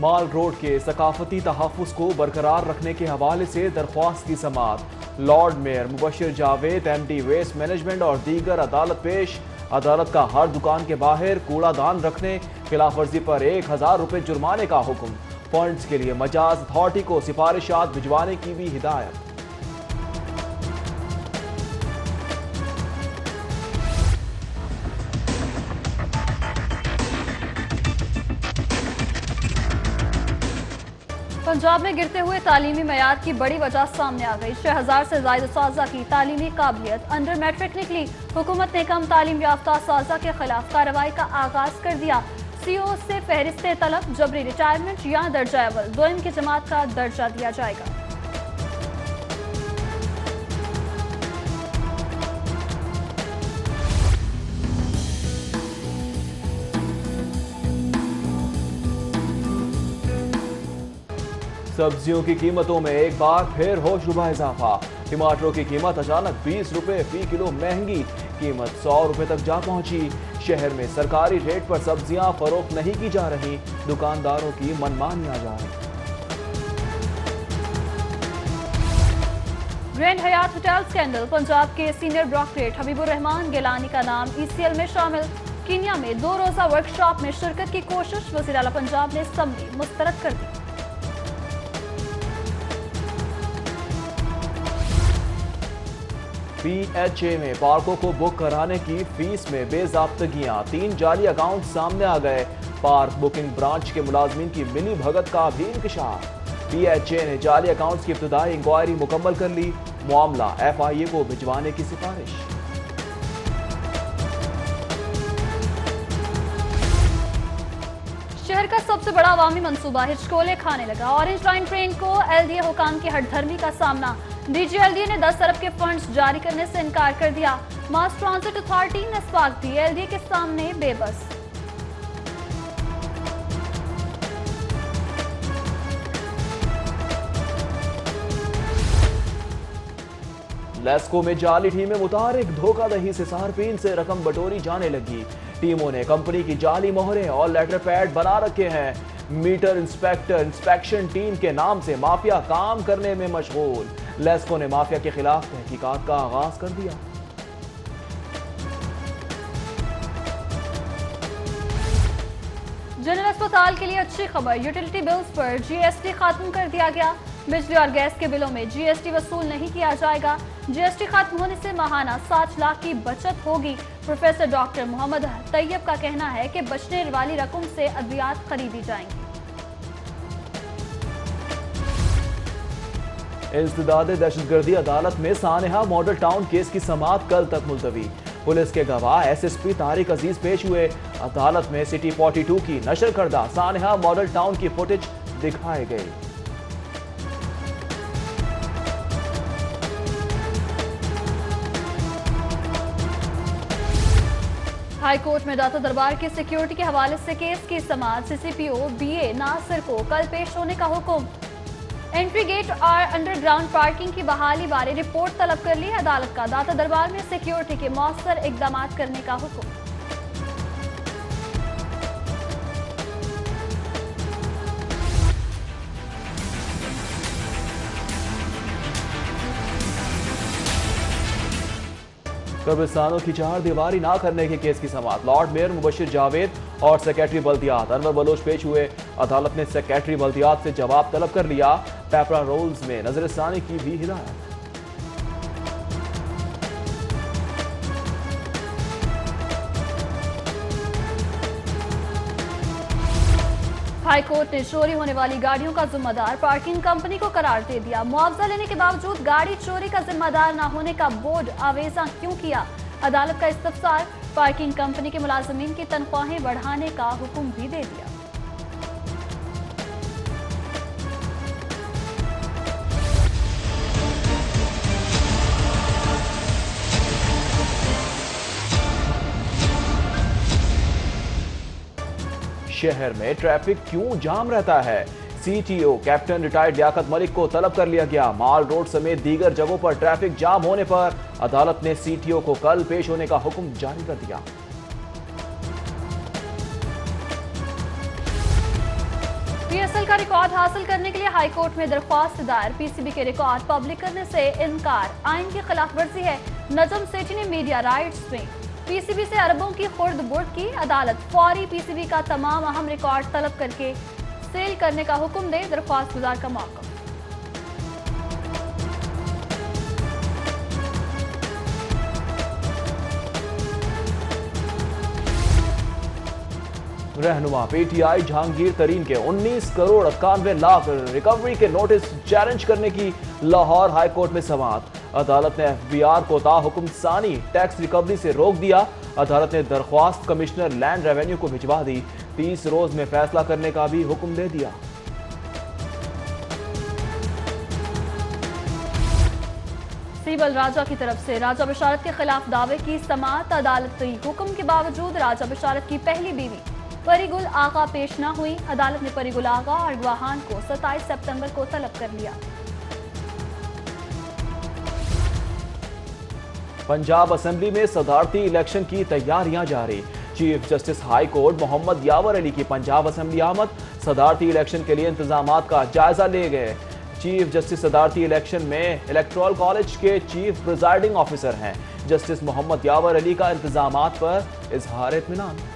माल road के सकाफती तहफ़्फ़ुज़ को बरकरार रखने के हवाले से दरख्वास्त की समाअत। Lord mayor Mubashir Javed, MD waste management और दीगर अदालत पेश। अदालत का हर दुकान के बाहर कूड़ादान रखने, खिलाफ वर्जी पर 1000 रुपये जुर्माने का हुक्म। फंड्स के लिए मजाज अथॉरिटी को सिफारिशात भिजवाने की भी हिदायत। पंजाब में गिरते हुए तालीमी मयार की बड़ी वजह सामने आ गई। 6000 से ज्यादा असातिज़ा की तालीमी काबिलियत अंडर मैट्रिक निकली। हुकूमत ने कम तालीम याफ्ता असातिज़ा के खिलाफ कार्रवाई का आगाज कर दिया। CO से फहरिस्त तलब, जबरी रिटायरमेंट या दर्जा अव्वल दोयम की जमात का दर्जा दिया जाएगा। सब्जियों की कीमतों में एक बार फिर होशरुबा इजाफा। टमाटरों की कीमत अचानक 20 रुपए फी किलो महंगी, कीमत 100 रुपए तक जा पहुंची। शहर में सरकारी रेट पर सब्जियां फरोख्त नहीं की जा रही, दुकानदारों की मनमानियां जारी। Grand Hyatt hotel scandal, Punjab के सीनियर ब्यूरोक्रेट हबीबुर रहमान गिलानी का नाम ECL में शामिल। कीनिया में 2 रोजा वर्कशॉप में शिरकत की कोशिश, वज़ीर आला पंजाब ने सबनी मुस्तरद कर दी। PHA में पार्कों को बुक कराने की फीस में बेजाब्तगियां, 3 जाली अकाउंट सामने आ गए। पार्क बुकिंग ब्रांच के मुलाजमीन की मिली भगत का भी इंकशाफ। PHA ने जाली अकाउंट्स की इब्तदाई इंक्वायरी मुकम्मल कर ली, मामला FIA को भिजवाने की सिफारिश। शहर का सबसे बड़ा अवामी मंसूबा हिचकोले खाने लगा। ऑरेंज लाइन ट्रेन को LDA हुकाम की हठधर्मी का सामना। DG LDA ने 10 अरब के फंड्स जारी करने से इनकार कर दिया। मास ट्रांजिट अथॉरिटी ने स्पाक दी, LDA के सामने बेबस। लेस्को में जाली टीमें मुतारिक, धोखादही से सारफीन से रकम बटोरी जाने लगी। टीमों ने कंपनी की जाली मोहरें और लेटर पैड बना रखे हैं। मीटर इंस्पेक्टर इंस्पेक्शन टीम के नाम से माफिया काम करने में मशगूल। लेस्को ने माफिया के खिलाफ तहकीकात का आगाज कर दिया। जनरल अस्पताल के लिए अच्छी खबर, यूटिलिटी बिल्स पर GST खत्म कर दिया गया। बिजली और गैस के बिलों में GST वसूल नहीं किया जाएगा। GST खत्म होने से माहाना 7 लाख की बचत होगी। प्रोफेसर डॉक्टर मोहम्मद तैयब का कहना है कि बचने वाली रकम से अद्वियात खरीदी जाएंगी। इंसदाद दहशतगर्दी अदालत में सानेहा मॉडल टाउन केस की समाअत कल तक मुलतवी। पुलिस के गवाह SSP तारिक अजीज पेश हुए। अदालत में सिटी 42 की नशर करदा सानेहा मॉडल टाउन की फुटेज दिखाई गई। हाई कोर्ट में दाता दरबार की सिक्योरिटी के हवाले से केस की समाअत। CCPO BA नासिर को कल पेश होने का हुक्म। एंट्री गेट और अंडरग्राउंड पार्किंग की बहाली बारे रिपोर्ट तलब कर ली अदालत का। दाता दरबार में सिक्योरिटी के मौसर इकदाम करने का हुक्म। कब्रिस्तानों की 4 दीवारी ना करने के केस की समाअत। लॉर्ड मेयर मुबशिर जावेद और सेक्रेटरी बल्दियात अनवर बलोच पेश हुए। अदालत ने सेक्रेटरी बल्दियात से जवाब तलब कर लिया। पेपरा रोल्स में नजरसानी की भी हिदायत। हाई कोर्ट ने चोरी होने वाली गाड़ियों का जिम्मेदार पार्किंग कंपनी को करार दे दिया। मुआवजा लेने के बावजूद गाड़ी चोरी का जिम्मेदार न होने का बोर्ड आवेजा क्यों किया? अदालत का इस्तफसार। पार्किंग कंपनी के मुलाजमीन की तनख्वाहें बढ़ाने का हुक्म भी दे दिया। शहर में ट्रैफिक क्यों जाम रहता है? CTO captain retired Liaquat Malik को तलब कर लिया गया। माल रोड समेत दीगर जगहों पर ट्रैफिक जाम होने पर अदालत ने CTO को कल पेश होने का हुक्म जारी कर दिया। PSL का रिकॉर्ड हासिल करने के लिए हाई कोर्ट में दरख्वास्त दायर। PCB के रिकॉर्ड पब्लिक करने से इनकार आइन की खिलाफ वर्जी है। नजम सेठी ने मीडिया राइट्स में PCB से अरबों की खुर्द बुर्द की। अदालत फौरी PCB का तमाम अहम रिकॉर्ड तलब करके सेल करने का हुक्म दे। दरख्वास्त गुजार का मौका। रहनुमा PTI जहांगीर तरीन के 19 करोड़ 91 लाख रिकवरी के नोटिस चैलेंज करने की लाहौर हाई कोर्ट में समाअत। अदालत ने FBR को ताहुकुम सानी टैक्स रिकवरी से रोक दिया। अदालत ने दरख्वास्त कमिश्नर लैंड रेवेन्यू को भिजवा दी। 30 रोज में फैसला करने का भी हुक्म दे दिया। सीबल राजा की तरफ से राजा बशारत के खिलाफ दावे की समाअत। अदालती हुक्म के बावजूद राजा बशारत की पहली बीवी परिगुल आगा पेश न हुई। अदालत ने परिगुल आगा और गवाहान को 27 सितंबर को तलब कर लिया। पंजाब असेंबली में सदारती इलेक्शन की तैयारियां जारी। Chief justice high court Mohammad Yawar Ali की पंजाब असेंबली आमद। सदारती इलेक्शन के लिए इंतजामात का जायजा ले गए। चीफ जस्टिस सदारती इलेक्शन में इलेक्टोरल कॉलेज के चीफ प्रिजाइडिंग ऑफिसर हैं। जस्टिस मोहम्मद यावर अली का इंतजामात पर इजहार इत्मीनान।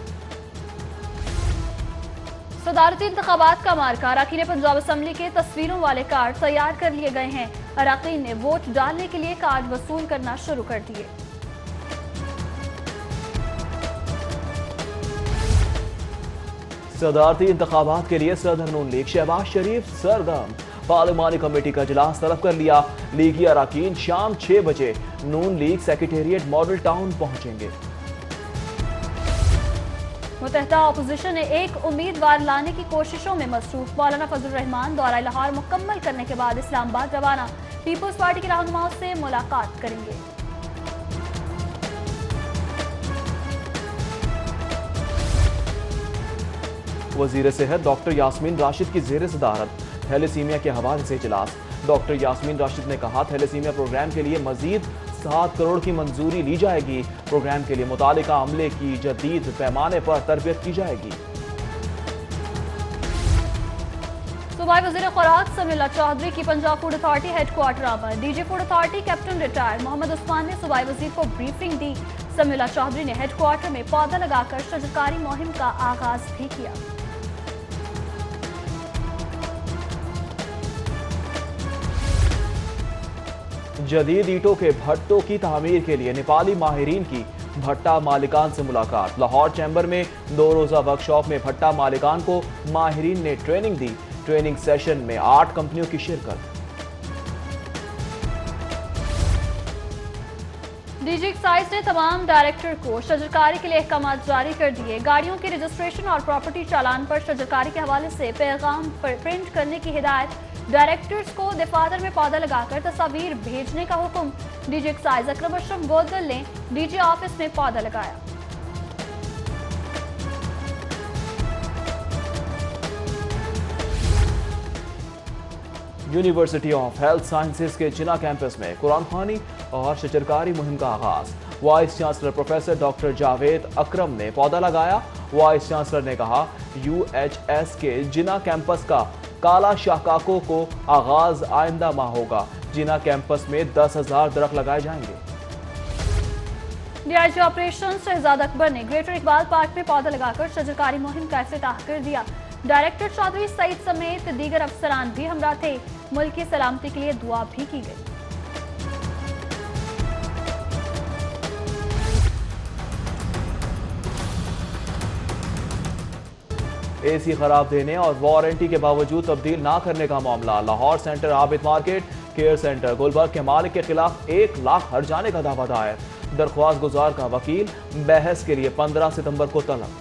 सदारती इंतखाबात का मार्का। अरकान पंजाब असेंबली के तस्वीरों वाले कार्ड तैयार कर लिए गए हैं। अरकान ने वोट डालने के लिए कार्ड वसूल करना शुरू कर दिए। सदारती इंतखाबात के लिए सदर नून लीग शहबाज शरीफ सरगर्म। पार्लिमानी कमेटी का इजलास तलब कर लिया। लीगी अरकान शाम 6 बजे नून लीग सेक्रेटेरिएट मॉडल टाउन पहुंचेंगे। मुत्तहदा अपोजिशन ने एक उम्मीदवार लाने की कोशिशों में मसरूफ। मौलाना फजल रहमान दौरा लाहौर मुकम्मल करने के बाद इस्लामाबाद रवाना। पीपल्स पार्टी के रहनुमाओं से मुलाकात करेंगे। वजीर सेहत डॉक्टर यास्मीन राशिद की जेर सदारत थैलेसीमिया के हवाले से इजलास। डॉक्टर यास्मीन राशिद ने कहा थैलेसीमिया प्रोग्राम के लिए मजीद 7 करोड़ की मंजूरी ली जाएगी। प्रोग्राम के लिए मुतालिका अमले की जदीद पैमाने पर तरबियत की जाएगी। सूबाई वज़ीर खुराक समीउल्लाह चौधरी की पंजाब फूड अथॉरिटी हेडक्वार्टर आमद। DG food authority captain retired Muhammad Usman ने सूबाई वज़ीर को ब्रीफिंग दी। समीउल्लाह चौधरी ने हेडक्वार्टर में पौधा लगाकर शजरकारी मुहिम का आगाज भी किया। जदीद ईंटों के भट्टों की तामीर के लिए नेपाली माहिरीन की भट्टा मालिकान से मुलाकात। लाहौर चैम्बर में 2 रोजा वर्कशॉप में भट्टा मालिकान को माहिरीन ने ट्रेनिंग दी। ट्रेनिंग सेशन में 8 कंपनियों की शिरकत। DG एक्साइज ने तमाम डायरेक्टर को शजरकारी के लिए अहकाम जारी कर दिए। गाड़ियों के रजिस्ट्रेशन और प्रॉपर्टी चालान पर शजरकारी के हवाले से पैगाम प्रिंट करने की हिदायत। डायरेक्टर्स को दफातर में पौधा लगाकर तस्वीर भेजने का हुक्म। DG एक्साइज अकरम अशरफ गोदल ने DG ऑफिस में पौधा लगाया। यूनिवर्सिटी ऑफ हेल्थ साइंसेज के जिना कैंपस में कुरान खानी और शजरकारी मुहिम का आगाज। Vice chancellor professor doctor Javed Akram ने पौधा लगाया। वाइस चांसलर ने कहा UHS के जिना कैंपस का काला शाकाकों को आगाज आइंदा माह होगा। जिना कैंपस में 10,000 दरख्त लगाए जाएंगे। DIG ऑपरेशन शहजाद अकबर ने ग्रेटर इकबाल पार्क में पौधा लगाकर शजरकारी मुहिम का इफ्तिताह कर दिया। डायरेक्टर चौधरी सईद समेत दीगर अफसरान भी हमरा थे। मुल्क की सलामती के लिए दुआ भी की गई। AC खराब देने और वारंटी के बावजूद तब्दील ना करने का मामला। Lahore centre Abid market care centre Gulberg के मालिक के खिलाफ 1 लाख हर्जाने का दावा दायर। दरख्वास्त गुजार का वकील बहस के लिए 15 सितंबर को तलब।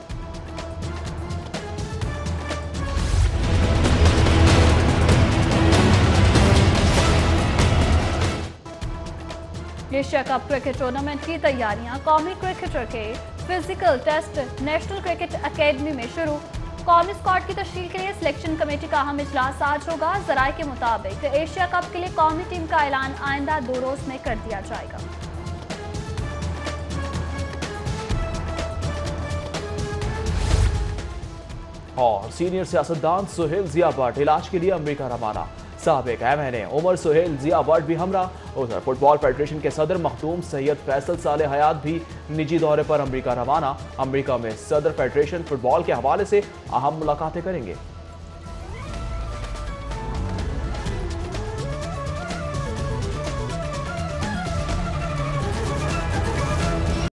एशिया कप क्रिकेट टूर्नामेंट की तैयारियां। कौमी क्रिकेटर के physical test national cricket academy में शुरू। कौमी स्क्वाड की तश्कील के लिए सिलेक्शन कमेटी का अहम इजलास आज होगा। जराये के मुताबिक एशिया कप के लिए कौमी टीम का ऐलान आइंदा 2 रोज में कर दिया जाएगा। और सीनियर सियासतदान सुहेल जिया भट्ट इलाज के लिए अमेरिका रवाना। साबिक एमएनए उमर सुहेल जिया भट्ट भी हमरा। उधर फुटबॉल फेडरेशन के सदर मखदूम सैयद फैसल साले हयात भी निजी दौरे पर अमेरिका रवाना। अमेरिका में सदर फेडरेशन फुटबॉल के हवाले से अहम मुलाकातें करेंगे।